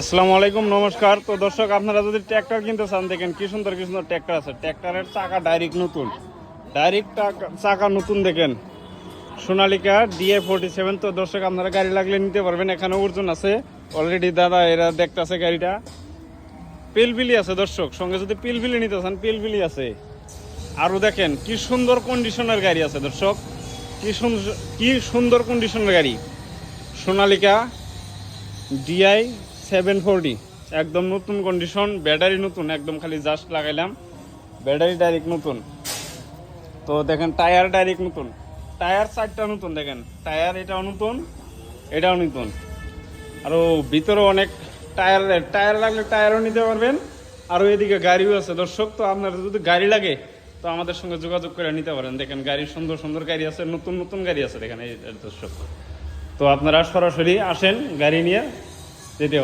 আসসালামু আলাইকুম, নমস্কার। তো দর্শক, আপনারা যদি ট্র্যাক্টর কিনতে চান, দেখেন কি সুন্দর কি সুন্দর ট্র্যাক্টর আছে। ট্র্যাক্টরের চাকা ডাইরেক্ট নতুন, চাকা নতুন। দেখেন সোনালিকা DA47। তো দর্শক, আপনারা গাড়ি লাগলে নিতে পারবেন। এখানে ওজন আছে অলরেডি। দাদা এরা দেখতেছে গাড়িটা, পিলপিলি আছে দর্শক। সঙ্গে যদি পিলপিলি নিতে চান, পিলপিলি আছে। আরও দেখেন কি সুন্দর কন্ডিশনের গাড়ি আছে দর্শক, কি সুন্দর কন্ডিশনের গাড়ি। সোনালিকা DI 740 একদম নতুন কন্ডিশন, ব্যাটারি নতুন একদম, খালি জাস্ট লাগাইলাম, ব্যাটারি ডাইরেক্ট নতুন। তো দেখেন টায়ার ডাইরেক্ট নতুন, টায়ার 4টা নতুন। দেখেন টায়ার এটাও নতুন, এটাও নতুন। আরও ভিতরে অনেক টায়ার, টায়ার লাগলে টায়ারও নিতে পারবেন। আরও এদিকে গাড়িও আছে দর্শক। তো আপনার যদি গাড়ি লাগে তো আমাদের সঙ্গে যোগাযোগ করে নিতে পারেন। দেখেন গাড়ি সুন্দর সুন্দর গাড়ি আছে, নতুন নতুন গাড়ি আছে। দেখেন এই দর্শক, তো আপনারা সরাসরি আসেন, গাড়ি নিয়ে যেতে